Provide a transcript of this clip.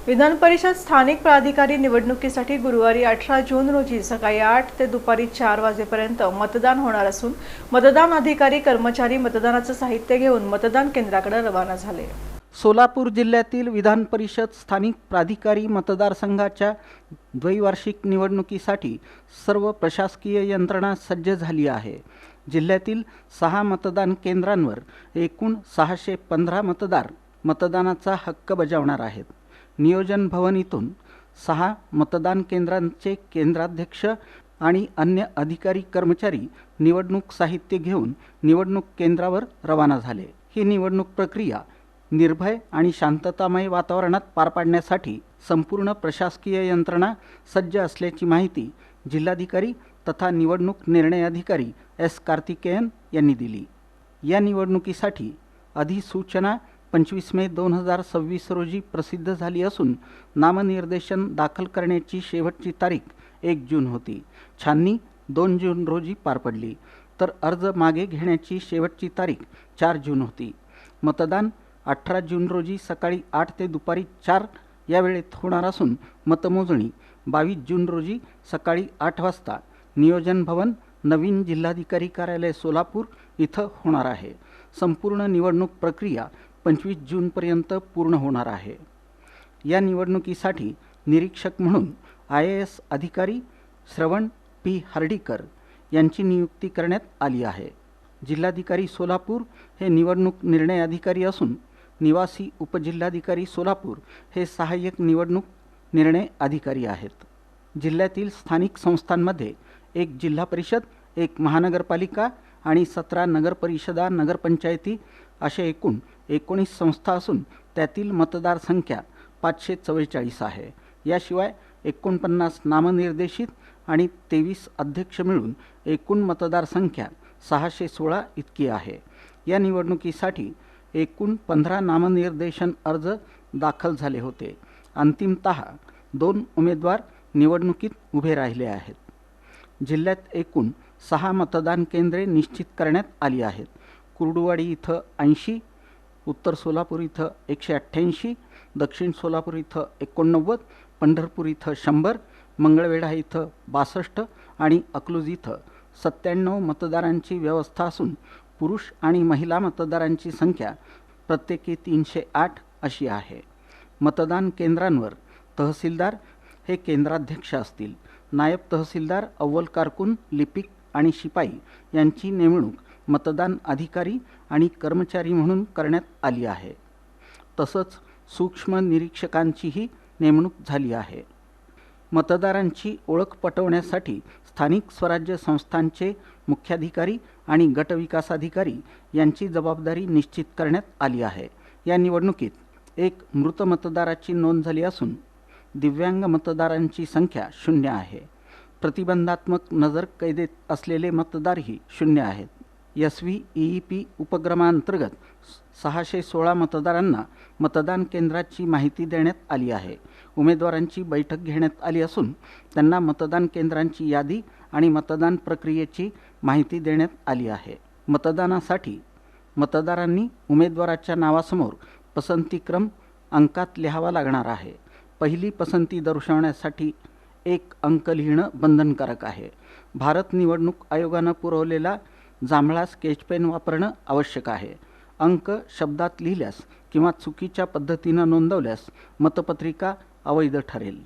विधान परिषद स्थानिक प्राधिकारी निवडणुकीसाठी गुरुवारी 18 जून रोजी सकाळी 8 ते दुपारी 4 वाजेपर्यंत मतदान होणार असून मतदान अधिकारी कर्मचारी मतदानाचं साहित्य घेऊन मतदान केंद्राकडे रवाना झाले। सोलापूर जिल्ह्यातील विधान परिषद स्थानिक प्राधिकारी मतदारसंघाच्या द्वैवार्षिक निवडणुकीसाठी सर्व प्रशासकीय यंत्रणा सज्ज झाली आहे। जिल्ह्यातील 6 मतदान केंद्रांवर एकूण 615 मतदार मतदानाचा हक्क बजावणार आहेत। नियोजन भवन इथून 6 मतदान केंद्रांचे केंद्राध्यक्ष आणि अन्य अधिकारी कर्मचारी निवडणूक साहित्य घेऊन निवडणूक केंद्रावर रवाना झाले। ही निवडणूक प्रक्रिया निर्भय आणि शांततामय वातावरणात पार पाडण्यासाठी संपूर्ण प्रशासकीय यंत्रणा सज्ज असल्याची माहिती जिल्हाधिकारी तथा निवडणूक निर्णय अधिकारी एस कार्तिकेयन यांनी दिली। या निवडणुकीसाठी अधिसूचना 25 मे 2026 रोजी प्रसिद्ध झाली असून नामनिर्देशन दाखल करण्याची शेवटची तारीख 1 जून होती। छाननी 2 जून रोजी पार पडली, तर अर्ज मागे घेण्याची शेवटची तारीख 4 जून होती। मतदान 18 जून रोजी सकाळी 8 ते दुपारी 4 या वेळेत होणार असून मतमोजणी 22 जून रोजी सकाळी 8 वाजता नियोजन भवन नवीन जिल्हाधिकारी कार्यालय सोलापूर इथं होणार आहे। संपूर्ण निवडणूक प्रक्रिया 25 जूनपर्यंत पूर्ण होणार आहे। या निवडणुकीसाठी निरीक्षक म्हणून IAS अधिकारी श्रवण P हर्डीकर यांची नियुक्ती करण्यात आली आहे। जिल्हाधिकारी सोलापूर हे निवडणूक निर्णय अधिकारी असून निवासी उपजिल्हाधिकारी सोलापूर हे सहाय्यक निवडणूक निर्णय अधिकारी आहेत। जिल्ह्यातील स्थानिक संस्थांमध्ये 1 जिल्हा परिषद, 1 महानगरपालिका आणि 17 नगरपरिषदा नगरपंचायती अशा एकूण 19 संस्था असून त्यातील मतदार संख्या 544 आहे। याशिवाय 49 नामनिर्देशित आणि 23 अध्यक्ष मिळून एकूण मतदार संख्या 616 इतकी आहे। या निवडणुकीसाठी एकूण 15 नामनिर्देशन अर्ज दाखल झाले होते। अंतिमतः 2 उमेदवार निवडणुकीत उभे राहिले आहेत। जिल्ह्यात एकूण 6 मतदान केंद्रे निश्चित करण्यात आली आहेत। कुर्डुवाडी इथं 80, उत्तर सोलापूर इथं 188, दक्षिण सोलापूर इथं 89, पंढरपूर इथं 100, मंगळवेढा इथं 62 आणि अकलूज इथं 97 मतदारांची व्यवस्था असून पुरुष आणि महिला मतदारांची संख्या प्रत्येकी 308 अशी आहे। मतदान केंद्रांवर तहसीलदार हे केंद्राध्यक्ष असतील। नायब तहसीलदार, अव्वल कारकून, लिपिक आणि शिपाई यांची नेमणूक मतदान अधिकारी आणि कर्मचारी म्हणून करण्यात आली आहे। तसंच सूक्ष्म निरीक्षकांचीही नेमणूक झाली आहे। मतदारांची ओळख पटवण्यासाठी स्थानिक स्वराज्य संस्थांचे मुख्याधिकारी आणि गटविकासाधिकारी यांची जबाबदारी निश्चित करण्यात आली आहे। या निवडणुकीत 1 मृत मतदाराची नोंद झाली असून दिव्यांग मतदारांची संख्या 0 आहे। प्रतिबंधात्मक नजर कैदेत असलेले मतदारही 0 आहेत। SVEEP उपक्रमांतर्गत 616 मतदारांना मतदान केंद्राची माहिती देण्यात आली आहे। उमेदवारांची बैठक घेण्यात आली असून त्यांना मतदान केंद्रांची यादी आणि मतदान प्रक्रियेची माहिती देण्यात आली आहे। मतदानासाठी मतदारांनी उमेदवाराच्या नावासमोर पसंतीक्रम अंकात लिहावा लागणार आहे। पहिली पसंती दर्शवण्यासाठी 1 अंक लिहिणं बंधनकारक आहे। भारत निवडणूक आयोगानं पुरवलेला जांभळा स्केच पेन वापरणं आवश्यक आहे। अंक शब्दात लिहिल्यास किंवा चुकीच्या पद्धतीनं नोंदवल्यास मतपत्रिका अवैध ठरेल।